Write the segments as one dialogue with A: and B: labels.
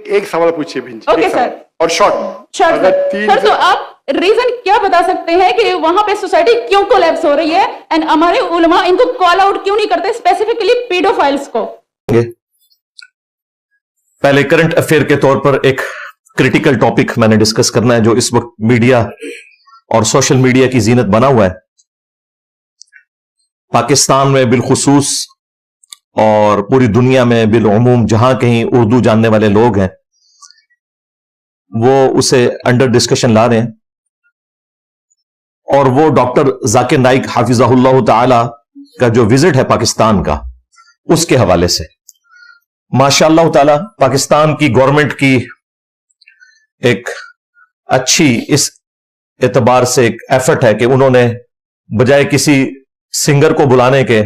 A: एक सवाल पूछिए भिंज।
B: ओके सर,
A: और शॉर्ट
B: सर। तो आप रीजन क्या बता सकते हैं कि वहां पे सोसाइटी क्यों कोलैप्स हो रही है, एंड हमारे उलमा इनको कॉल आउट क्यों नहीं करते, स्पेसिफिकली पीडोफाइल्स को?
C: पहले करंट अफेयर के तौर पर एक क्रिटिकल टॉपिक मैंने डिस्कस करना है जो इस वक्त मीडिया और सोशल मीडिया की जीनत बना हुआ है। पाकिस्तान में बिलखुसूस और पूरी दुनिया में बिलउमूम जहां कहीं उर्दू जानने वाले लोग हैं वो उसे अंडर डिस्कशन ला रहे हैं, और वो डॉक्टर जाकिर नाइक हाफिज़हुल्लाह ताला का जो विजिट है पाकिस्तान का, उसके हवाले से माशाअल्लाह ताला पाकिस्तान की गवर्नमेंट की एक अच्छी इस एतबार से एक एफर्ट है कि उन्होंने बजाय किसी सिंगर को बुलाने के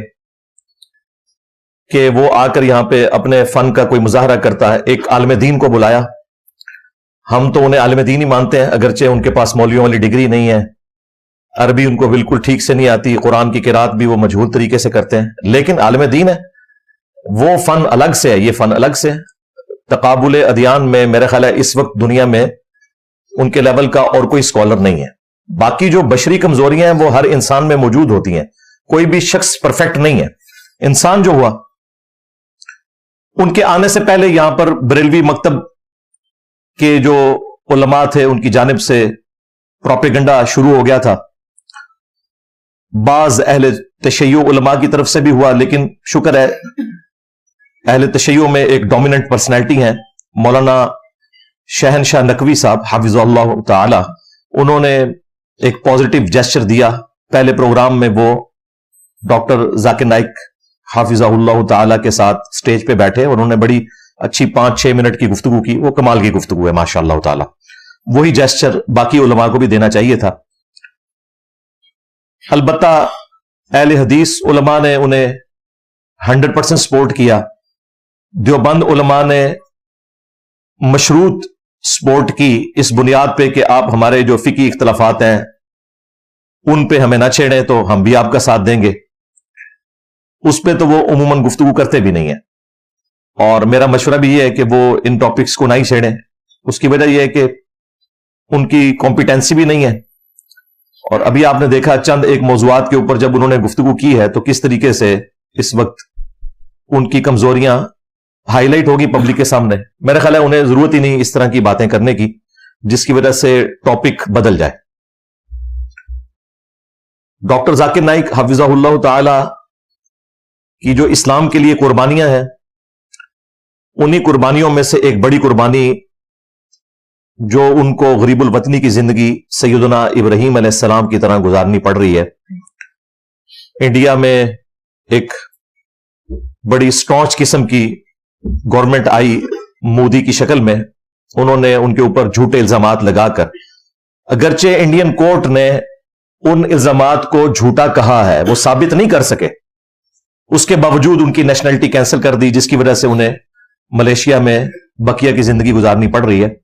C: कि वो आकर यहां पे अपने फन का कोई मुजाहरा करता है, एक आलिम दीन को बुलाया। हम तो उन्हें आलिम दीन ही मानते हैं, अगरचे उनके पास मौलवियों वाली डिग्री नहीं है, अरबी उनको बिल्कुल ठीक से नहीं आती, कुरान की किरात भी वो मजहूल तरीके से करते हैं, लेकिन आलिम दीन है। वो फन अलग से है, ये फन अलग से है। तकाबुल अदियान में मेरा ख्याल है इस वक्त दुनिया में उनके लेवल का और कोई स्कॉलर नहीं है। बाकी जो बशरी कमजोरियां हैं वो हर इंसान में मौजूद होती हैं, कोई भी शख्स परफेक्ट नहीं है। इंसान जो हुआ, उनके आने से पहले यहां पर बरेलवी मकतब के जो उलमा थे उनकी जानिब से प्रोपेगेंडा शुरू हो गया था। बाज अहले तशय्यो उलमा की तरफ से भी हुआ, लेकिन शुक्र है अहले तशय्यो में एक डोमिनेंट पर्सनैलिटी है मौलाना शहनशाह नकवी साहब हाफिज़हुल्लाह ताला, उन्होंने एक पॉजिटिव जेस्चर दिया। पहले प्रोग्राम में वो डॉक्टर जाकिर नाइक हाफिज़हुल्लाह ताला के साथ स्टेज पे बैठे और उन्होंने बड़ी अच्छी 5-6 मिनट की गुफ्तगू की। वो कमाल की गुफ्तगू है माशाअल्लाह ताला। वही जेस्चर बाकी उलमा को भी देना चाहिए था। अलबत्ता अहले हदीस उलमा ने उन्हें 100% सपोर्ट किया। देवबंद उलमा ने मशरूत सपोर्ट की इस बुनियाद पे कि आप हमारे जो फिकी इख्तलाफात हैं उन पे हमें ना छेड़ें तो हम भी आपका साथ देंगे। उस पे तो वो उमूमन गुफ्तगू करते भी नहीं है, और मेरा मशवरा भी ये है कि वो इन टॉपिक्स को ना ही छेड़ें। उसकी वजह यह है कि उनकी कॉम्पिटेंसी भी नहीं है, और अभी आपने देखा चंद एक मौजूआत के ऊपर जब उन्होंने गुफ्तगू की है तो किस तरीके से इस वक्त उनकी कमजोरियां हाईलाइट होगी पब्लिक के सामने। मेरा ख्याल है उन्हें जरूरत ही नहीं इस तरह की बातें करने की जिसकी वजह से टॉपिक बदल जाए। डॉक्टर जाकिर नाइक हाफिज़हुल्लाह ताला की जो इस्लाम के लिए कुर्बानियां हैं, उन्हीं कुर्बानियों में से एक बड़ी कुर्बानी जो उनको गरीबुल वतनी की जिंदगी सैयदना इब्राहीम अलैहिस्सलाम की तरह गुजारनी पड़ रही है। इंडिया में एक बड़ी स्टॉन्च किस्म की गवर्नमेंट आई मोदी की शक्ल में, उन्होंने उनके ऊपर झूठे इल्जामात लगाकर, अगरचे इंडियन कोर्ट ने उन इल्जामात को झूठा कहा है, वो साबित नहीं कर सके, उसके बावजूद उनकी नेशनलिटी कैंसिल कर दी, जिसकी वजह से उन्हें मलेशिया में बकिया की जिंदगी गुजारनी पड़ रही है।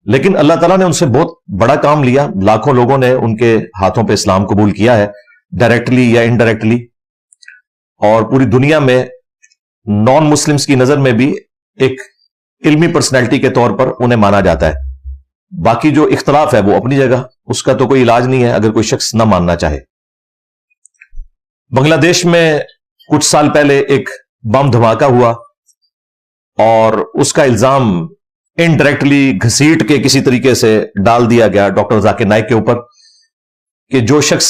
C: लेकिन अल्लाह ताला ने उनसे बहुत बड़ा काम लिया। लाखों लोगों ने उनके हाथों पे इस्लाम कबूल किया है, डायरेक्टली या इनडायरेक्टली, और पूरी दुनिया में नॉन मुस्लिम्स की नजर में भी एक इल्मी पर्सनैलिटी के तौर पर उन्हें माना जाता है। बाकी जो इख्तलाफ है वो अपनी जगह, उसका तो कोई इलाज नहीं है अगर कोई शख्स ना मानना चाहे। बांग्लादेश में कुछ साल पहले एक बम धमाका हुआ और उसका इल्जाम इनडायरेक्टली घसीट के किसी तरीके से डाल दिया गया डॉक्टर जाकिर नाइक के ऊपर कि जो शख्स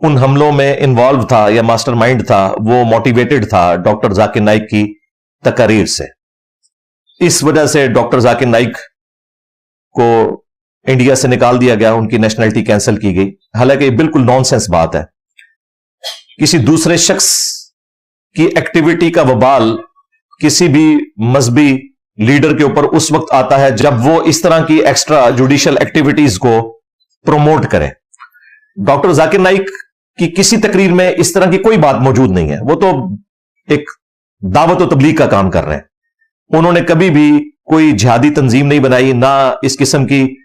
C: उन हमलों में इन्वॉल्व था या मास्टरमाइंड था वो मोटिवेटेड था डॉक्टर जाकिर नाइक की तकारीर से। इस वजह से डॉक्टर जाकिर नाइक को इंडिया से निकाल दिया गया, उनकी नेशनलिटी कैंसिल की गई। हालांकि बिल्कुल नॉनसेंस बात है। किसी दूसरे शख्स की एक्टिविटी का वबाल किसी भी मजहबी लीडर के ऊपर उस वक्त आता है जब वो इस तरह की एक्स्ट्रा जुडिशियल एक्टिविटीज को प्रमोट करे। डॉक्टर जाकिर नाइक की किसी तकरीर में इस तरह की कोई बात मौजूद नहीं है, वो तो एक दावत और तबलीग का काम कर रहे हैं। उन्होंने कभी भी कोई जिहादी तंजीम नहीं बनाई, ना इस किस्म की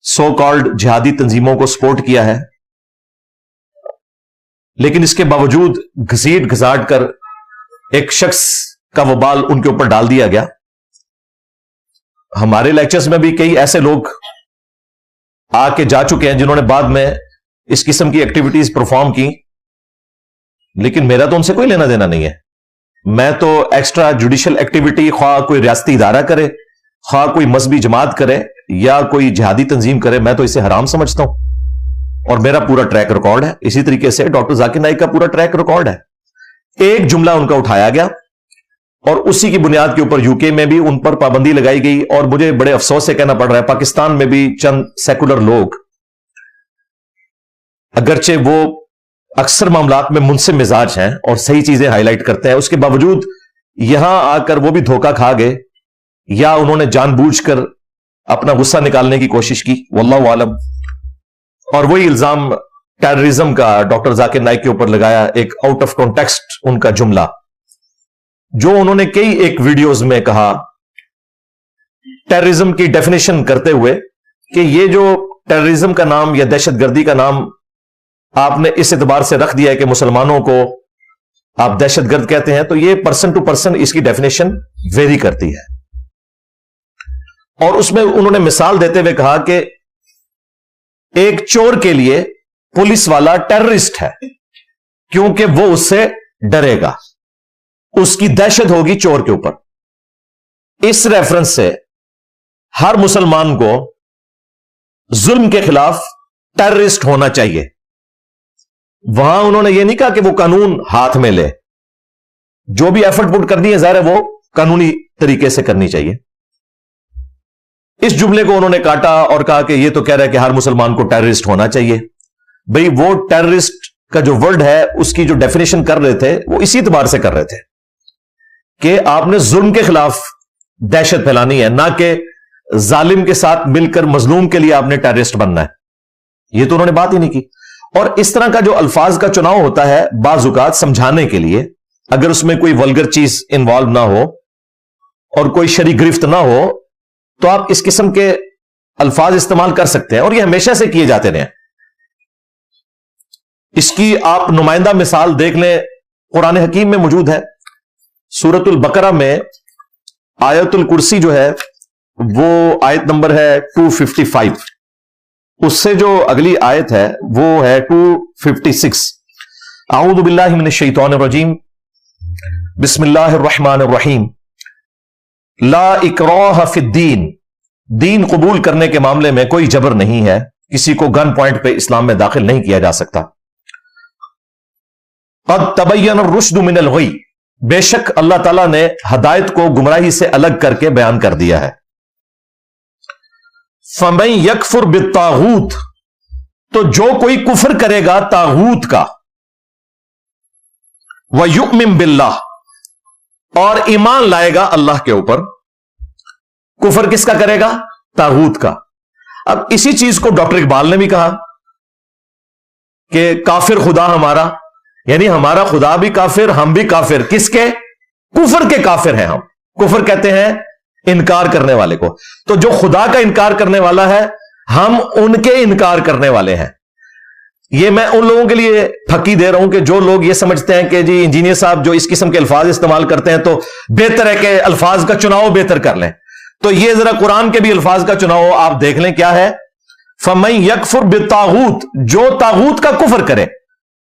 C: सो कॉल्ड जिहादी तंजीमों को सपोर्ट किया है, लेकिन इसके बावजूद घसीट घसाट कर एक शख्स का वबाल उनके ऊपर डाल दिया गया। हमारे लेक्चर्स में भी कई ऐसे लोग आके जा चुके हैं जिन्होंने बाद में इस किस्म की एक्टिविटीज परफॉर्म की, लेकिन मेरा तो उनसे कोई लेना देना नहीं है। मैं तो एक्स्ट्रा जुडिशियल एक्टिविटी ख्वाह कोई रियासती इदारा करे, ख्वाह कोई मजहबी जमात करे या कोई जिहादी तंजीम करे, मैं तो इसे हराम समझता हूं और मेरा पूरा ट्रैक रिकॉर्ड है। इसी तरीके से डॉक्टर जाकिर नाइक का पूरा ट्रैक रिकॉर्ड है। एक जुमला उनका उठाया गया और उसी की बुनियाद के ऊपर यूके में भी उन पर पाबंदी लगाई गई, और मुझे बड़े अफसोस से कहना पड़ रहा है पाकिस्तान में भी चंद सेकुलर लोग, अगरचे वो अक्सर मामलात में मुनसिब मिजाज हैं और सही चीजें हाईलाइट करते हैं, उसके बावजूद यहां आकर वो भी धोखा खा गए या उन्होंने जानबूझकर अपना गुस्सा निकालने की कोशिश की, वल्लाहु आलम। और वही इल्जाम टेररिज्म का डॉक्टर जाकिर नाइक के ऊपर लगाया, एक आउट ऑफ कॉन्टेक्स्ट उनका जुमला, जो उन्होंने कई एक वीडियोस में कहा टेररिज्म की डेफिनेशन करते हुए कि ये जो टेररिज्म का नाम या दहशतगर्दी का नाम आपने इस एतबार से रख दिया है कि मुसलमानों को आप दहशतगर्द कहते हैं, तो ये पर्सन टू पर्सन इसकी डेफिनेशन वेरी करती है। और उसमें उन्होंने मिसाल देते हुए कहा कि एक चोर के लिए पुलिस वाला टेररिस्ट है क्योंकि वो उससे डरेगा, उसकी दहशत होगी चोर के ऊपर। इस रेफरेंस से हर मुसलमान को जुल्म के खिलाफ टेररिस्ट होना चाहिए। वहां उन्होंने ये नहीं कहा कि वो कानून हाथ में ले, जो भी एफर्ट पुट करनी है जाहिर है वो कानूनी तरीके से करनी चाहिए। इस जुमले को उन्होंने काटा और कहा कि ये तो कह रहा है कि हर मुसलमान को टेररिस्ट होना चाहिए। भाई वो टेररिस्ट का जो वर्ड है उसकी जो डेफिनेशन कर रहे थे वो इसी एतबार से कर रहे थे कि आपने जुल्म के खिलाफ दहशत फैलानी है, ना कि जालिम के साथ मिलकर मजलूम के लिए आपने टेररिस्ट बनना है। ये तो उन्होंने बात ही नहीं की। और इस तरह का जो अल्फाज का चुनाव होता है बाजुकात समझाने के लिए, अगर उसमें कोई वल्गर चीज इन्वॉल्व ना हो और कोई शरी गिरफ्त ना हो, तो आप इस किस्म के अल्फाज इस्तेमाल कर सकते हैं और ये हमेशा से किए जाते रहे। इसकी आप नुमाइंदा मिसाल देख लें, कुरान हकीम में मौजूद है। सूरतुल बकरा में आयतुल कुर्सी जो है वो आयत नंबर है 255, उससे जो अगली आयत है वो है 256। आऊज़ु बिल्लाहि मिनश शैतानिर रजीम, बिस्मिल्लाहिर रहमानिर रहीम। ला इकराह फिद्दीन, दीन कबूल करने के मामले में कोई जबर नहीं है, किसी को गन पॉइंट पे इस्लाम में दाखिल नहीं किया जा सकता। क़द तबय्यन रुश्द मिनल गई, बेशक अल्लाह ताला ने हदायत को गुमराही से अलग करके बयान कर दिया है। फमन यकफुर बित्तागूत, तो जो कोई कुफर करेगा तागूत का, व युमिन बिल्लाह, और ईमान लाएगा अल्लाह के ऊपर। कुफर किसका करेगा? तागूत का। अब इसी चीज को डॉक्टर इकबाल ने भी कहा कि काफिर खुदा हमारा, यानी हमारा खुदा भी काफिर, हम भी काफिर। किसके? कुफर के काफिर हैं हम। कुफर कहते हैं इनकार करने वाले को। तो जो खुदा का इनकार करने वाला है, हम उनके इनकार करने वाले हैं। ये मैं उन लोगों के लिए फकी दे रहा हूं कि जो लोग ये समझते हैं कि जी इंजीनियर साहब जो इस किस्म के अल्फाज इस्तेमाल करते हैं तो बेहतर है कि अल्फाज का चुनाव बेहतर कर लें। तो ये जरा कुरान के भी अल्फाज का चुनाव आप देख लें क्या है। फमन यकफुर बित्तागूत, जो तागूत का कुफर करे।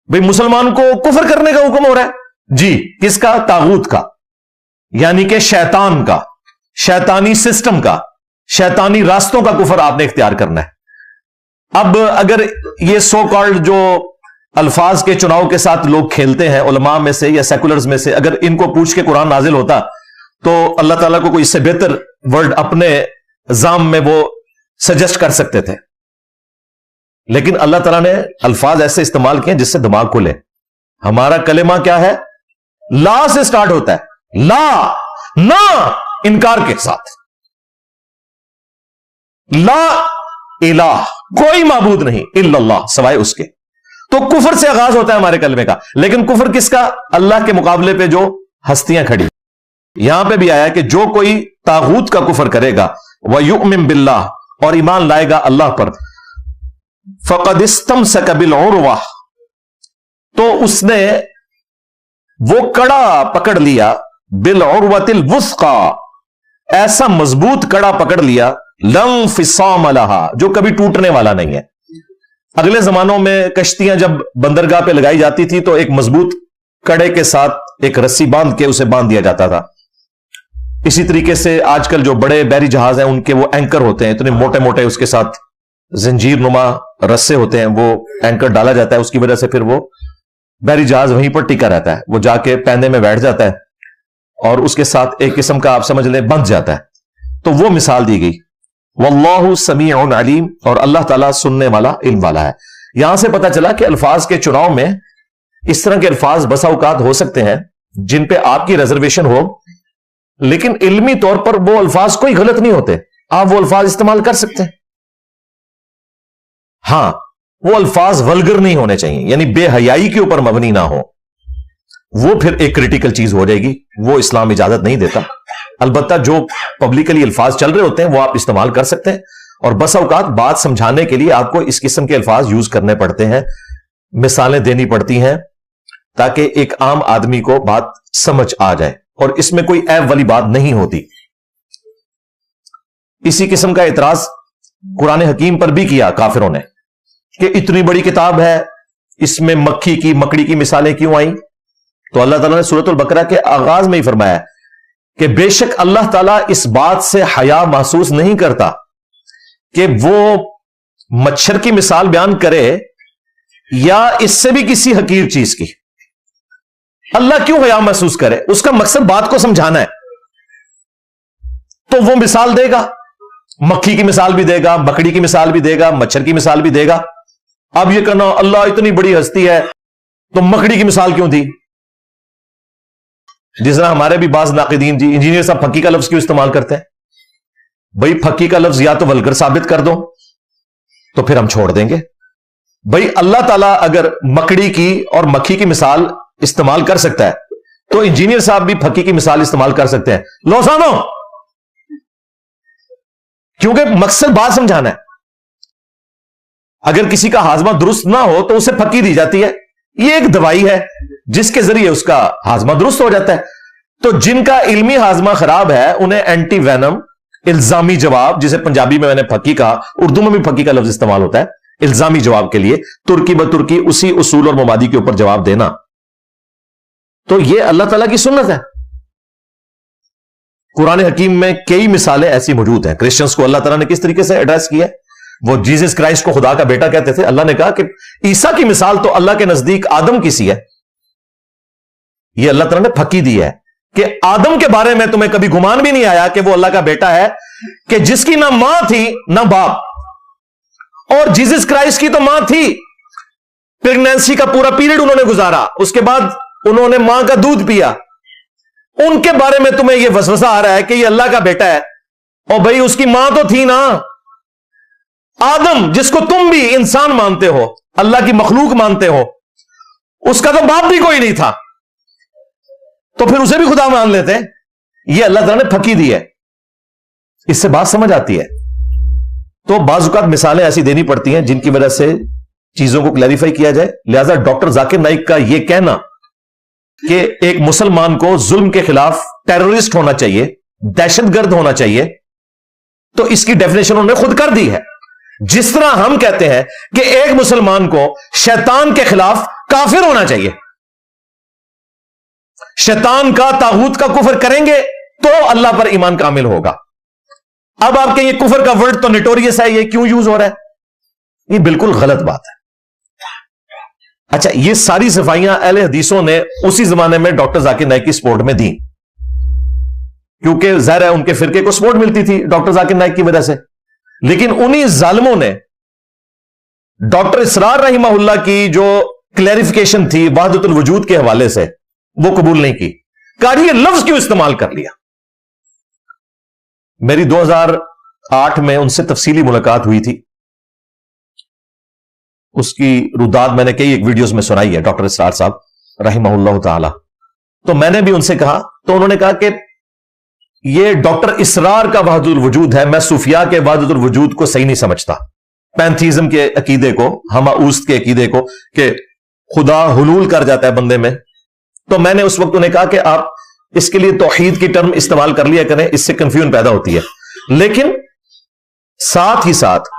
C: भाई मुसलमान को कुफर करने का हुक्म हो रहा है जी, किसका? तागूत का, यानी कि शैतान का, शैतानी सिस्टम का, शैतानी रास्तों का कुफर आपने इख्तियार करना है। अब अगर ये सो कॉल्ड जो अल्फाज के चुनाव के साथ लोग खेलते हैं उलमा में से या सेकुलर्स में से, अगर इनको पूछ के कुरान नाजिल होता तो अल्लाह ताला को कोई इससे बेहतर वर्ड अपने जाम में वो सजेस्ट कर सकते थे। लेकिन अल्लाह ताला ने अल्फाज ऐसे इस्तेमाल किए जिससे दिमाग खुले। हमारा कलेमा क्या है? ला से स्टार्ट होता है, ला, ना, इनकार के साथ। ला इलाह, कोई माबूद नहीं इल्लल्लाह, सवाए उसके। तो कुफर से आगाज होता है हमारे कलमे का। लेकिन कुफर किसका? अल्लाह के मुकाबले पे जो हस्तियां खड़ी। यहां पे भी आया कि जो कोई तागूत का कुफर करेगा, व युमिन बिल्लाह, और ईमान लाएगा अल्लाह पर, फक़द इस्तमसक बिल उर्वा, तो उसने वो कड़ा पकड़ लिया, बिल उर्वतिल वुस्का, ऐसा मजबूत कड़ा पकड़ लिया, लम फिसाम लहा, जो कभी टूटने वाला नहीं है। अगले जमानों में कश्तियां जब बंदरगाह पे लगाई जाती थी तो एक मजबूत कड़े के साथ एक रस्सी बांध के उसे बांध दिया जाता था। इसी तरीके से आजकल जो बड़े बैरी जहाज हैं उनके वो एंकर होते हैं, इतने मोटे मोटे, उसके साथ जंजीर नुमा रस्से होते हैं, वो एंकर डाला जाता है, उसकी वजह से फिर वो बैरी जहाज वहीं पर टिका रहता है, वो जाके पैंदे में बैठ जाता है और उसके साथ एक किस्म का आप समझ लें बंध जाता है। तो वो मिसाल दी गई, वल्लाहु समीउन अलीम, और अल्लाह ताला सुनने वाला, इल्म वाला है। यहां से पता चला कि अल्फाज के चुनाव में इस तरह के अल्फाज बसा औकात हो सकते हैं जिन पे आपकी रिजर्वेशन हो, लेकिन इल्मी तौर पर वो अल्फाज कोई गलत नहीं होते, आप वो अल्फाज इस्तेमाल कर सकते हैं। हां, वो अल्फाज वल्गर नहीं होने चाहिए, यानी बेहयाई के ऊपर मबनी ना हो, वो फिर एक क्रिटिकल चीज हो जाएगी, वो इस्लाम इजाजत नहीं देता। अलबत्ता जो पब्लिकली अल्फाज चल रहे होते हैं वो आप इस्तेमाल कर सकते हैं, और बस औकात बात समझाने के लिए आपको इस किस्म के अल्फाज यूज करने पड़ते हैं, मिसालें देनी पड़ती हैं, ताकि एक आम आदमी को बात समझ आ जाए, और इसमें कोई ऐब वाली बात नहीं होती। इसी किस्म का इतराज कुरान हकीम पर भी किया काफिरों ने कि इतनी बड़ी किताब है, इसमें मक्खी की मकड़ी की मिसालें क्यों आई? तो अल्लाह ताला ने सूरत अल बकरा के आगाज में ही फरमाया कि बेशक अल्लाह ताला इस बात से हया महसूस नहीं करता कि वो मच्छर की मिसाल बयान करे या इससे भी किसी हकीर चीज की। अल्लाह क्यों हया महसूस करे? उसका मकसद बात को समझाना है, तो वो मिसाल देगा, मक्खी की मिसाल भी देगा, मकड़ी की मिसाल भी देगा, मच्छर की मिसाल भी देगा। अब ये कहना अल्लाह इतनी बड़ी हस्ती है तो मकड़ी की मिसाल क्यों दी? जिस तरह हमारे भी बाज नाकिदीन जी, इंजीनियर साहब फक्की का लफ्ज क्यों इस्तेमाल करते हैं? भाई फक्की का लफ्ज या तो वल्गर साबित कर दो तो फिर हम छोड़ देंगे। भाई अल्लाह ताला अगर मकड़ी की और मक्खी की मिसाल इस्तेमाल कर सकता है तो इंजीनियर साहब भी फक्की की मिसाल इस्तेमाल कर सकते हैं। लो सानो, क्योंकि मकसद बात समझाना है। अगर किसी का हाजमा दुरुस्त ना हो तो उसे फक्की दी जाती है, ये एक दवाई है जिसके जरिए उसका हाजमा दुरुस्त हो जाता है। तो जिनका इल्मी हाजमा खराब है उन्हें एंटी वेनम, इल्जामी जवाब, जिसे पंजाबी में मैंने फक्की कहा, उर्दू में भी फक्की का लफ्ज इस्तेमाल होता है इल्जामी जवाब के लिए, तुर्की ब तुर्की उसी उसूल और मुमादी के ऊपर जवाब देना। तो यह अल्लाह ताला की सुन्नत है। कुरान हकीम में कई मिसालें ऐसी मौजूद हैं। क्रिश्चियंस को अल्लाह ताला ने किस तरीके से एड्रेस किया? वो जीसस क्राइस्ट को खुदा का बेटा कहते थे। अल्लाह ने कहा कि ईसा की मिसाल तो अल्लाह के नजदीक आदम की सी है। यह अल्लाह ताला ने फक्की दी है कि आदम के बारे में तुम्हें कभी गुमान भी नहीं आया कि वो अल्लाह का बेटा है, कि जिसकी ना मां थी ना बाप। और जीसस क्राइस्ट की तो मां थी, प्रेगनेंसी का पूरा पीरियड उन्होंने गुजारा, उसके बाद उन्होंने मां का दूध पिया। उनके बारे में तुम्हें यह वसवसा आ रहा है कि यह अल्लाह का बेटा है, और भाई उसकी मां तो थी ना आदम, जिसको तुम भी इंसान मानते हो, अल्लाह की मखलूक मानते हो, उसका तो बाप भी कोई नहीं था, तो फिर उसे भी खुदा मान लेते। यह अल्लाह ताला ने फकी दी है। इससे बात समझ आती है। तो बाज़-औक़ात मिसालें ऐसी देनी पड़ती हैं जिनकी वजह से चीजों को क्लैरिफाई किया जाए। लिहाजा डॉक्टर जाकिर नाइक का यह कहना कि एक मुसलमान को जुल्म के खिलाफ टेररिस्ट होना चाहिए, दहशतगर्द होना चाहिए, तो इसकी डेफिनेशन उन्होंने खुद कर दी है। जिस तरह हम कहते हैं कि एक मुसलमान को शैतान के खिलाफ काफिर होना चाहिए, शैतान का, तागूत का कुफर करेंगे तो अल्लाह पर ईमान कामिल होगा। अब आप कहेंगे कुफर का वर्ड तो नोटोरियस है, ये क्यों यूज हो रहा है? ये बिल्कुल गलत बात है। अच्छा, ये सारी सफाइयां अहले हदीसों ने उसी जमाने में डॉक्टर जाकिर नाइक की सपोर्ट में दी, क्योंकि जाहिर है उनके फिरके को सपोर्ट मिलती थी डॉक्टर जाकिर नाइक की वजह से। लेकिन उन्हीं जालिमों ने डॉक्टर इसरार रहीमहुल्लाह की जो क्लैरिफिकेशन थी वहदतुल वजूद के हवाले से, वो कबूल नहीं की। कहा ये लफ्ज क्यों इस्तेमाल कर लिया? मेरी 2008 में उनसे तफसीली मुलाकात हुई थी, उसकी रुदाद मैंने कई एक वीडियोस में सुनाई है डॉक्टर इसरार साहब रहीमहुल्लाह ताला। तो मैंने भी उनसे कहा, तो उन्होंने कहा कि ये डॉक्टर इसरार का वहदतुल वजूद है, मैं सूफिया के वहदतुल वजूद को सही नहीं समझता, पैंथीज्म के अकीदे को, हमाऊस्त के अकीदे को, कि खुदा हुलूल कर जाता है बंदे में। तो मैंने उस वक्त उन्हें कहा कि आप इसके लिए तौहीद की टर्म इस्तेमाल कर लिया करें, इससे कंफ्यूजन पैदा होती है। लेकिन साथ ही साथ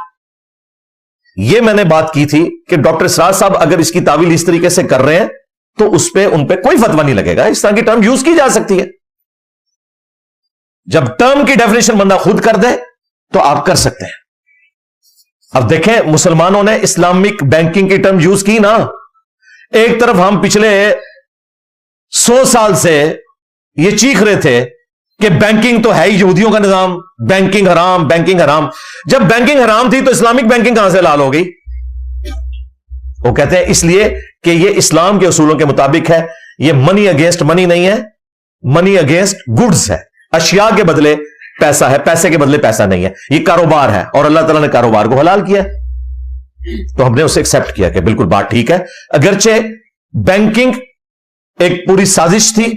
C: यह मैंने बात की थी कि डॉक्टर इसरार साहब अगर इसकी तावील इस तरीके से कर रहे हैं तो उन पे कोई फतवा नहीं लगेगा। इस तरह की टर्म यूज की जा सकती है। जब टर्म की डेफिनेशन बंदा खुद कर दे तो आप कर सकते हैं। अब देखें, मुसलमानों ने इस्लामिक बैंकिंग की टर्म यूज की ना। एक तरफ हम पिछले 100 साल से ये चीख रहे थे कि बैंकिंग तो है ही यहूदियों का निजाम, बैंकिंग हराम, बैंकिंग हराम। जब बैंकिंग हराम थी तो इस्लामिक बैंकिंग कहां से लाल हो गई? वो कहते हैं इसलिए कि ये इस्लाम के उसूलों के मुताबिक है। ये मनी अगेंस्ट मनी नहीं है, मनी अगेंस्ट गुड्स है। अशिया के बदले पैसा है, पैसे के बदले पैसा नहीं है। ये कारोबार है और अल्लाह ताला ने कारोबार को हलाल किया, तो हमने उसे एक्सेप्ट किया कि बिल्कुल बात ठीक है। अगरचे बैंकिंग एक पूरी साजिश थी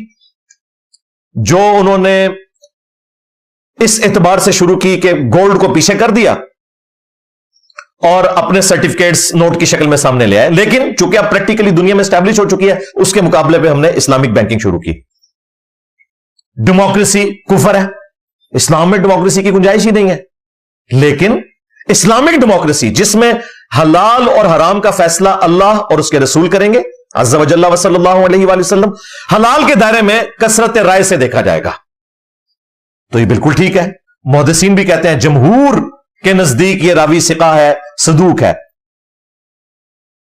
C: जो उन्होंने इस एतबार से शुरू की कि गोल्ड को पीछे कर दिया और अपने सर्टिफिकेट्स नोट की शक्ल में सामने ले आए। लेकिन चूंकि अब प्रैक्टिकली दुनिया में स्टैब्लिश हो चुकी है, उसके मुकाबले पे हमने इस्लामिक बैंकिंग शुरू की। डेमोक्रेसी कुफर है, इस्लाम में डेमोक्रेसी की गुंजाइश ही नहीं है। लेकिन इस्लामिक डेमोक्रेसी जिसमें हलाल और हराम का फैसला अल्लाह और उसके रसूल करेंगे अज़्ज़ा वजल्ला व सल्लल्लाहु अलैहि वसल्लम, हलाल के दायरे में कसरत राय से देखा जाएगा, तो ये बिल्कुल ठीक है। मुहद्दिसीन भी कहते हैं जमहूर के नजदीक ये रावी सिका है, सदूक है।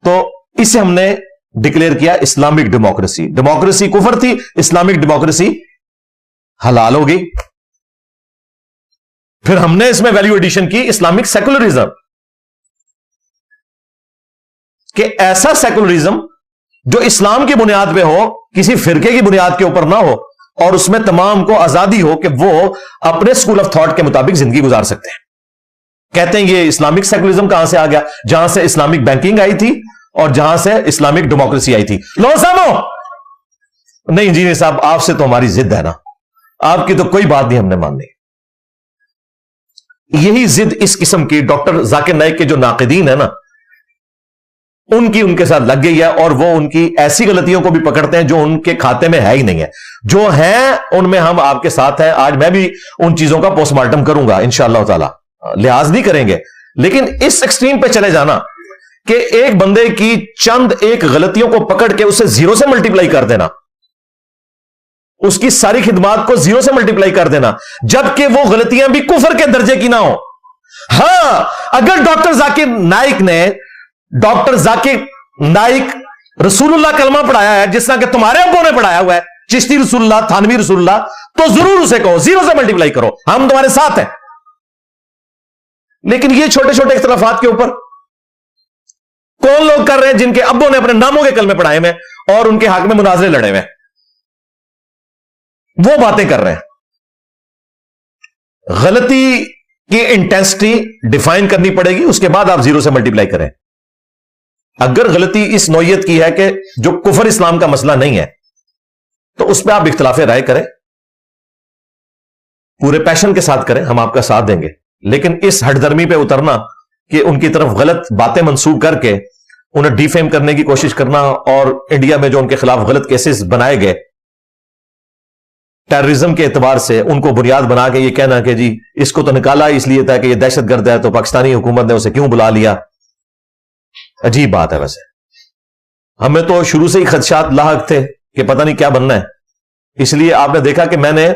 C: तो इसे हमने डिक्लेयर किया इस्लामिक डेमोक्रेसी। डेमोक्रेसी कुफर थी, इस्लामिक डेमोक्रेसी हलाल हो गई। फिर हमने इसमें वैल्यू एडिशन की इस्लामिक सेकुलरिज्म, कि ऐसा सेकुलरिज्म जो इस्लाम की बुनियाद पे हो, किसी फिरके की बुनियाद के ऊपर ना हो, और उसमें तमाम को आजादी हो कि वो अपने स्कूल ऑफ थॉट के मुताबिक जिंदगी गुजार सकते हैं। कहते हैं ये इस्लामिक सेकुलरिज्म कहां से आ गया? जहां से इस्लामिक बैंकिंग आई थी और जहां से इस्लामिक डेमोक्रेसी आई थी। लो सामो नहीं इंजीनियर साहब, आपसे तो हमारी जिद है ना, आपकी तो कोई बात नहीं हमने माननी। यही जिद इस किस्म की डॉक्टर जाकिर नाइक के जो नाकिदीन है ना, उनकी उनके साथ लग गई है, और वो उनकी ऐसी गलतियों को भी पकड़ते हैं जो उनके खाते में है ही नहीं है। जो है उनमें हम आपके साथ हैं। आज मैं भी उन चीजों का पोस्टमार्टम करूंगा इंशाअल्लाह ताला, लिहाज नहीं करेंगे। लेकिन इस एक्सट्रीम पे चले जाना कि एक बंदे की चंद एक गलतियों को पकड़ के उसे जीरो से मल्टीप्लाई कर देना, उसकी सारी खिदमात को जीरो से मल्टीप्लाई कर देना, जबकि वो गलतियां भी कुफर के दर्जे की ना हो। हां, अगर डॉक्टर जाकिर नाइक रसूलुल्लाह कलमा पढ़ाया है जिस तरह के तुम्हारे अब्बों ने पढ़ाया हुआ है, चिश्ती रसूलुल्लाह, थानवी रसूलुल्लाह, तो जरूर उसे कहो, जीरो से मल्टीप्लाई करो, हम तुम्हारे साथ हैं। लेकिन ये छोटे छोटे इख्तिलाफात के ऊपर कौन लोग कर रहे हैं जिनके अब्बों ने अपने नामों के कलमे पढ़ाए हुए और उनके हक में मुनाजरे लड़े हुए, वो बातें कर रहे हैं। गलती की इंटेंसिटी डिफाइन करनी पड़ेगी, उसके बाद आप जीरो से मल्टीप्लाई करें। अगर गलती इस नौयत की है कि जो कुफर इस्लाम का मसला नहीं है, तो उस पर आप इख्तिलाफ राय करें, पूरे पैशन के साथ करें, हम आपका साथ देंगे। लेकिन इस हठधर्मी पे उतरना कि उनकी तरफ गलत बातें मंसूब करके उन्हें डिफेम करने की कोशिश करना, और इंडिया में जो उनके खिलाफ गलत केसेस बनाए गए टेररिज्म के एतबार से, उनको बुनियाद बना के ये कहना कि जी इसको तो निकाला इसलिए था कि ये दहशतगर्द है, तो पाकिस्तानी हुकूमत ने उसे क्यों बुला लिया। अजीब बात है। वैसे हमें तो शुरू से ही खदशात लाहक थे कि पता नहीं क्या बनना है। इसलिए आपने देखा कि मैंने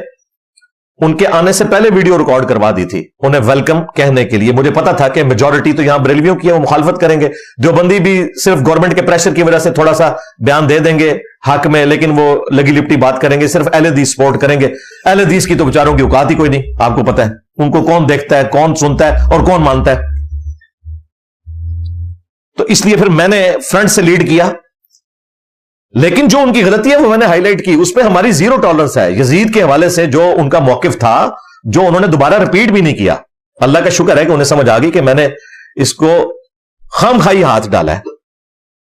C: उनके आने से पहले वीडियो रिकॉर्ड करवा दी थी उन्हें वेलकम कहने के लिए। मुझे पता था कि मेजॉरिटी तो यहां बरेलवियों की है, वो मुखालफत करेंगे। देवबंदी भी सिर्फ गवर्नमेंट के प्रेशर की वजह से थोड़ा सा बयान दे देंगे हक में, लेकिन वो लगी लिपटी बात करेंगे, सिर्फ अहले हदीस सपोर्ट करेंगे। अहले हदीस की तो बेचारों की औकात ही कोई नहीं, आपको पता है। उनको कौन देखता है, कौन सुनता है और कौन मानता है। तो इसलिए फिर मैंने फ्रंट से लीड किया, लेकिन जो उनकी गलती है वो मैंने हाईलाइट की। उस पर हमारी जीरो टॉलरेंस है। यजीद के हवाले से जो उनका मौकिफ था, जो उन्होंने दोबारा रिपीट भी नहीं किया, अल्लाह का शुक्र है कि उन्हें समझ आ गई कि मैंने इसको खामखाई हाथ डाला है।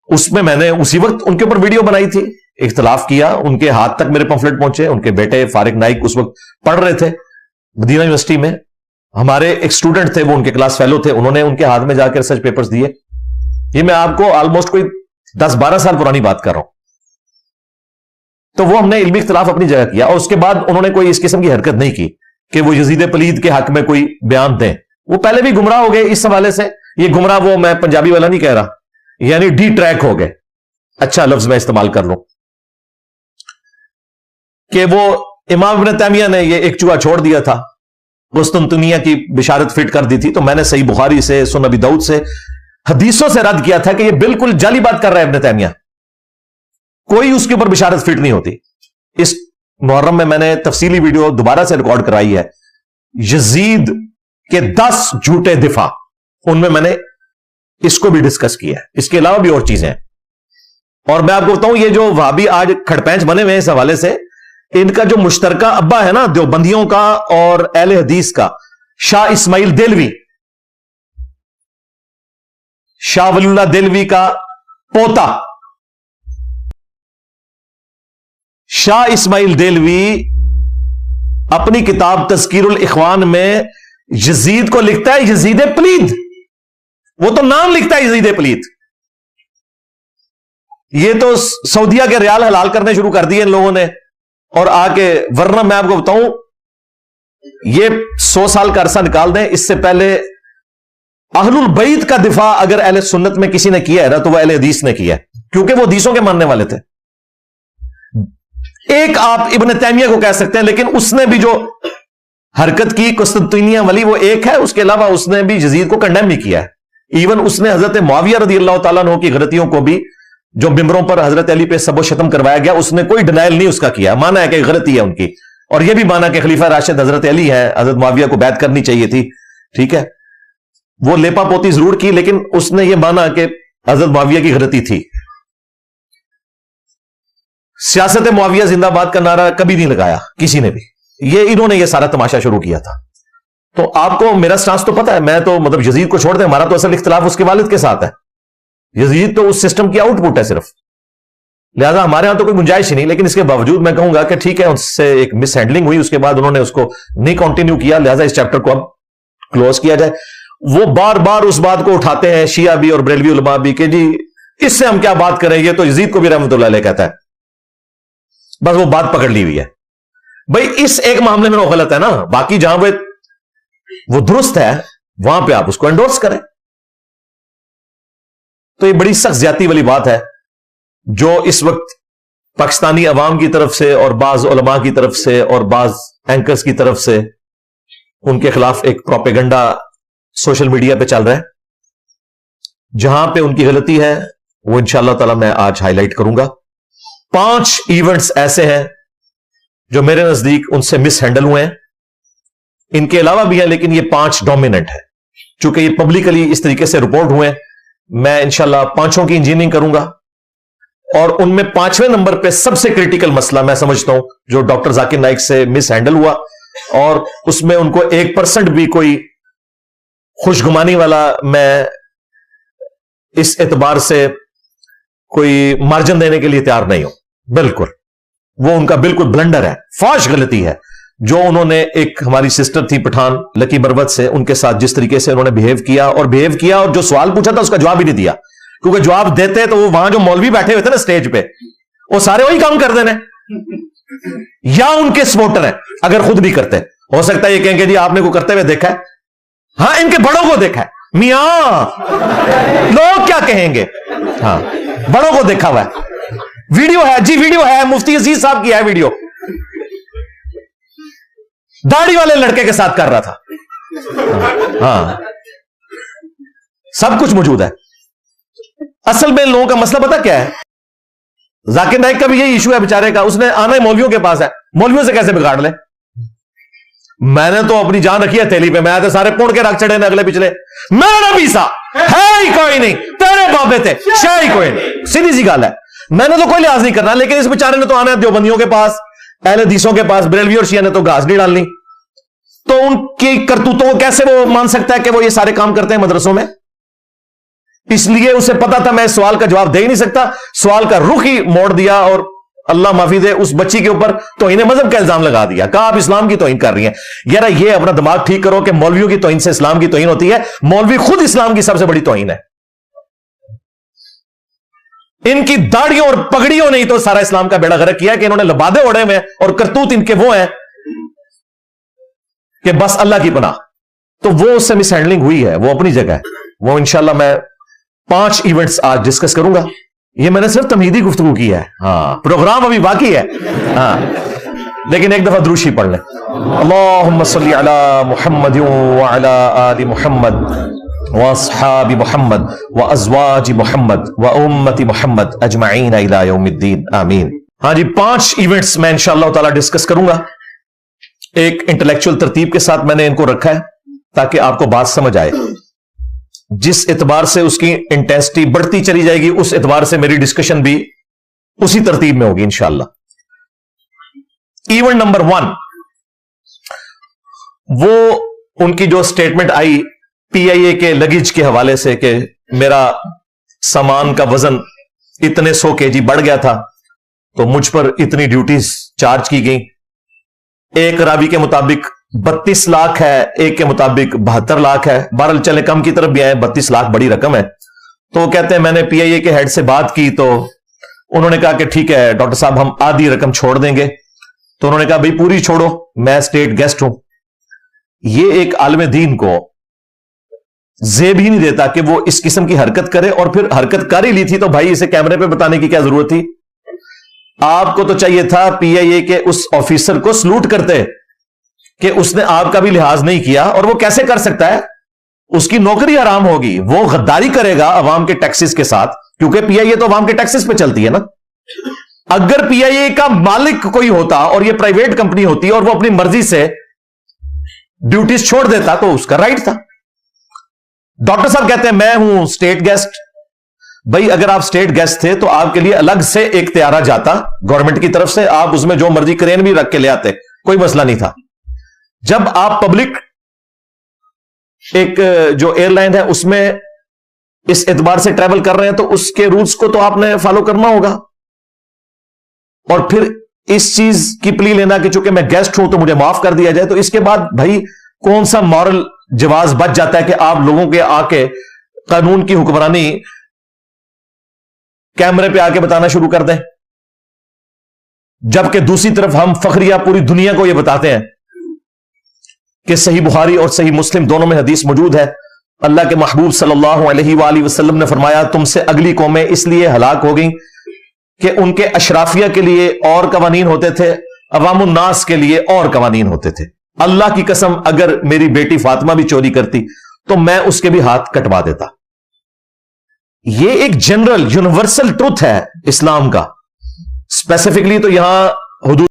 C: उसमें मैंने उसी वक्त उनके ऊपर वीडियो बनाई थी, इख्तिलाफ किया, उनके हाथ तक मेरे पंफलेट पहुंचे। उनके बेटे फारिक नाइक उस वक्त पढ़ रहे थे मदीना यूनिवर्सिटी में, हमारे एक स्टूडेंट थे, वो उनके क्लास फेलो थे, उन्होंने उनके हाथ में जाकर रिसर्च पेपर्स दिए। ये मैं आपको ऑलमोस्ट कोई 10-12 साल पुरानी बात कर रहा हूं। تو وہ ہم نے علمی اختلاف اپنی جگہ کیا, اور اس کے بعد انہوں نے کوئی اس قسم کی حرکت نہیں کی کہ وہ یزید پلید کے حق میں کوئی بیان دیں. وہ پہلے بھی گمراہ ہو گئے اس حوالے سے. یہ گمراہ وہ میں پنجابی والا نہیں کہہ رہا, یعنی ڈی ٹریک ہو گئے, اچھا لفظ میں استعمال کر لوں, کہ وہ امام ابن تیمیہ نے یہ ایک چوہا چھوڑ دیا تھا, قسطنطنیہ کی بشارت فٹ کر دی تھی, تو میں نے صحیح بخاری سے, سنن ابی داؤد سے, حدیثوں سے رد کیا تھا کہ یہ بالکل جعلی بات کر رہا ہے ابن تیمیہ, کوئی اس کے اوپر بشارت فٹ نہیں ہوتی. اس محرم میں نے تفصیلی ویڈیو دوبارہ سے ریکارڈ کرائی ہے, یزید کے 10 جھوٹے دفاع, ان میں نے اس کو بھی ڈسکس کیا ہے. اس کے علاوہ بھی اور چیزیں ہیں. اور میں آپ کو بتاؤں, یہ جو وہابی آج کھڑپینچ بنے ہوئے ہیں اس حوالے سے, ان کا جو مشترکہ ابا ہے نا دیوبندیوں کا اور اہل حدیث کا, شاہ اسماعیل دہلوی, شاہ ولی اللہ دہلوی کا پوتا شاہ اسماعیل دہلوی اپنی کتاب تذکیر الاخوان میں یزید کو لکھتا ہے یزید پلید. وہ تو نام لکھتا ہے یزید پلید. یہ تو سعودیہ کے ریال حلال کرنے شروع کر دیے ان لوگوں نے, اور آ کے, ورنہ میں آپ کو بتاؤں یہ 100 سال کا عرصہ نکال دیں, اس سے پہلے اہل البیت کا دفاع اگر اہل سنت میں کسی نے کیا ہے نا تو وہ اہل حدیث نے کیا ہے, کیونکہ وہ حدیثوں کے ماننے والے تھے. ایک آپ ابن تیمیہ کو کہہ سکتے ہیں, لیکن اس نے بھی جو حرکت کی قسطنطنیہ والی وہ ایک ہے, اس کے علاوہ اس نے بھی یزید کو کنڈیم بھی کیا ہے. ایون اس نے حضرت معاویہ رضی اللہ تعالیٰ عنہ کی غلطیوں کو بھی, جو ممبروں پر حضرت علی پہ سب و شتم کروایا گیا, اس نے کوئی ڈینائل نہیں اس کا کیا, مانا ہے کہ غلطی ہے ان کی, اور یہ بھی مانا کہ خلیفہ راشد حضرت علی ہے, حضرت معاویہ کو بیعت کرنی چاہیے تھی. ٹھیک ہے, وہ لیپا پوتی ضرور کی, لیکن اس نے یہ مانا کہ حضرت معاویہ کی غلطی تھی. سیاست معاویہ زندہ باد کا نعرہ کبھی نہیں لگایا کسی نے بھی, یہ انہوں نے یہ سارا تماشا شروع کیا تھا. تو آپ کو میرا سٹانس تو پتا ہے, میں تو مطلب یزید کو چھوڑ دیں, ہمارا تو اصل اختلاف اس کے والد کے ساتھ ہے. یزید تو اس سسٹم کی آؤٹ پٹ ہے صرف, لہذا ہمارے ہاں تو کوئی گنجائش ہی نہیں. لیکن اس کے باوجود میں کہوں گا کہ ٹھیک ہے, اس سے ایک مس ہینڈلنگ ہوئی, اس کے بعد انہوں نے اس کو نہیں کنٹینیو کیا, لہذا اس چیپٹر کو اب کلوز کیا جائے. وہ بار بار اس بات کو اٹھاتے ہیں شیعہ بھی اور بریلوی علماء بھی کہ جی اس سے ہم کیا بات کریں, یہ تو یزید کو بھی رحمت اللہ علیہ کہتا ہے, بس وہ بات پکڑ لی ہوئی ہے. بھائی اس ایک معاملے میں وہ غلط ہے نا, باقی جہاں وہ درست ہے وہاں پہ آپ اس کو انڈورس کریں. تو یہ بڑی سخت زیادتی والی بات ہے جو اس وقت پاکستانی عوام کی طرف سے اور بعض علماء کی طرف سے اور بعض اینکرز کی طرف سے ان کے خلاف ایک پروپیگنڈا سوشل میڈیا پہ چل رہا ہے. جہاں پہ ان کی غلطی ہے وہ انشاءاللہ تعالی میں آج ہائی لائٹ کروں گا. 5 ایونٹس ایسے ہیں جو میرے نزدیک ان سے مس ہینڈل ہوئے ہیں. ان کے علاوہ بھی ہیں, لیکن یہ 5 ڈومیننٹ ہے. چونکہ یہ پبلکلی اس طریقے سے رپورٹ ہوئے, میں انشاءاللہ 5 کی انجینئرنگ کروں گا. اور ان میں 5ویں نمبر پہ سب سے کریٹیکل مسئلہ میں سمجھتا ہوں جو ڈاکٹر ذاکر نائک سے مس ہینڈل ہوا, اور اس میں ان کو 1% بھی کوئی خوشگمانی والا میں اس اعتبار سے کوئی مارجن دینے کے لیے تیار نہیں ہوں. بالکل وہ ان کا بالکل بلنڈر ہے, فاش غلطی ہے جو انہوں نے ایک ہماری سسٹر تھی پٹھان لکی مروت سے, ان کے ساتھ جس طریقے سے انہوں نے بہیو کیا اور جو سوال پوچھا تھا اس کا جواب ہی نہیں دیا. کیونکہ جواب دیتے تو وہ وہاں جو مولوی بیٹھے ہوئے تھے نا اسٹیج پہ, وہ سارے وہی کام کر دینے, یا ان کے سپورٹر ہیں اگر خود بھی کرتے. ہو سکتا ہے یہ کہیں کہ جی آپ نے کو کرتے ہوئے دیکھا ہے, ہاں ان کے بڑوں کو دیکھا ہے, میاں لوگ کیا کہیں گے, ہاں بڑوں کو دیکھا ہوا ہے, ویڈیو ہے جی, ویڈیو ہے, مفتی عزیز صاحب کی ہے ویڈیو, داڑھی والے لڑکے کے ساتھ کر رہا تھا, ہاں سب کچھ موجود ہے. اصل میں لوگوں کا مسئلہ پتا کیا ہے, ذاکر نائک کا بھی یہی ایشو ہے بیچارے کا, اس نے آنا ہی مولویوں کے پاس ہے, مولویوں سے کیسے بگاڑ لے. میں نے تو اپنی جان رکھی ہے تھیلی پہ, میں تو سارے پوڑ کے رکھ چڑھے نا اگلے پچھلے, میرا پیسا ہے ہی کوئی نہیں, تیرے بابے تھے شاہ ہی کوئی نہیں, سیدھی سی گل ہے. میں نے تو کوئی لحاظ نہیں کرنا, لیکن اس بیچارے نے تو آنا ہے دیوبندیوں کے پاس, اہل حدیثوں کے پاس, بریلوی اور شیعہ نے تو گھاس نہیں ڈالنی. تو ان کی کرتوتوں کو کیسے وہ مان سکتا ہے کہ وہ یہ سارے کام کرتے ہیں مدرسوں میں. اس لیے اسے پتا تھا میں اس سوال کا جواب دے ہی نہیں سکتا, سوال کا رخ ہی موڑ دیا, اور اللہ معافی دے اس بچی کے اوپر توہین مذہب کا الزام لگا دیا, کہا آپ اسلام کی توہین کر رہی ہیں. یار یہ اپنا دماغ ٹھیک کرو کہ مولویوں کی توہین سے اسلام کی توہین ہوتی ہے, مولوی خود اسلام کی سب سے بڑی توہین ہے. इनकी दाढ़ियों और पगड़ियों ने ही तो सारा इस्लाम का बेड़ा गर्क किया कि इन्होंने लबादे ओढ़े हुए हैं और करतूत इनके वो हैं कि बस अल्लाह की पनाह। तो वो उससे मिस हैंडलिंग हुई है, वो अपनी जगह है। वो इंशाल्लाह मैं 5 इवेंट्स आज डिस्कस करूंगा। ये मैंने सिर्फ तमहीदी गुफ्तगू की है, हाँ, प्रोग्राम अभी बाकी है, हाँ, लेकिन एक दफा द्रूशी पढ़ लें। अल्लाहुम्मा सल्ली अला मुहम्मद व अला आलि मुहम्मद व अस्हाबि मुहम्मद व अज़वाजि मुहम्मद व उम्मति मुहम्मद अजमईन इला यौमिद्दीन, आमीन। हाँ जी, 5 इवेंट्स मैं इंशाअल्लाह ताला डिस्कस करूंगा। एक इंटेलेक्चुअल तरतीब के साथ मैंने इनको रखा है ताकि आपको बात समझ आए। जिस एतबार से उसकी इंटेंसिटी बढ़ती चली जाएगी, उस एतबार से मेरी डिस्कशन भी उसी तरतीब में होगी इंशाअल्लाह। इवेंट नंबर 1, वो उनकी जो स्टेटमेंट आई PIA के लगेज के हवाले से कि मेरा सामान का वजन इतने 100 kg बढ़ गया था तो मुझ पर इतनी ड्यूटीज चार्ज की गई। एक रावी के मुताबिक 32 लाख है, एक के मुताबिक 72 लाख है। बहरहाल चले कम की तरफ भी आए, 32 लाख बड़ी रकम है। तो कहते हैं मैंने PIA के हेड से बात की तो उन्होंने कहा कि ठीक है डॉक्टर साहब, हम आधी रकम छोड़ देंगे। तो उन्होंने कहा भाई पूरी छोड़ो, मैं स्टेट गेस्ट हूं। ये एक आलिम दीन को जेब ही नहीं देता कि वो इस किस्म की हरकत करे, और फिर हरकत कर ही ली थी तो भाई इसे कैमरे पे बताने की क्या जरूरत थी। आपको तो चाहिए था PIA के उस ऑफिसर को सलूट करते कि उसने आपका भी लिहाज नहीं किया। और वो कैसे कर सकता है, उसकी नौकरी हराम होगी, वो गद्दारी करेगा अवाम के टैक्सेस के साथ, क्योंकि PIA तो अवाम के टैक्सेस पे चलती है ना। अगर PIA का मालिक कोई होता और ये प्राइवेट कंपनी होती और वो अपनी मर्जी से ड्यूटीज छोड़ देता तो उसका राइट था। डॉक्टर साहब कहते हैं मैं हूं स्टेट गेस्ट। भाई अगर आप स्टेट गेस्ट थे तो आपके लिए अलग से एक त्यारा जाता गवर्नमेंट की तरफ से, आप उसमें जो मर्जी क्रेन भी रख के ले आते, कोई मसला नहीं था। जब आप पब्लिक एक जो एयरलाइन है उसमें इस एतबार से ट्रैवल कर रहे हैं तो उसके रूल्स को तो आपने फॉलो करना होगा। और फिर इस चीज की प्ली लेना कि चूंकि मैं गेस्ट हूं तो मुझे माफ कर दिया जाए, तो इसके बाद भाई कौन सा मॉरल जवाज बच जाता है कि आप लोगों के आके कानून की हुक्मरानी कैमरे पे आके बताना शुरू कर दें, जबकि दूसरी तरफ हम फखरिया पूरी दुनिया को यह बताते हैं कि सही बुखारी और सही मुस्लिम दोनों में हदीस मौजूद है। अल्लाह के महबूब सल्लल्लाहु अलैहि वसल्लम ने फरमाया तुमसे अगली कौमें इसलिए हलाक हो गई कि उनके अशराफिया के लिए और कवानीन होते थे, अवामुन नास के लिए और कवानीन होते थे। अल्लाह की कसम अगर मेरी बेटी फातिमा भी चोरी करती तो मैं उसके भी हाथ कटवा देता। ये एक जनरल यूनिवर्सल ट्रुथ है इस्लाम का। स्पेसिफिकली तो यहां हुदूद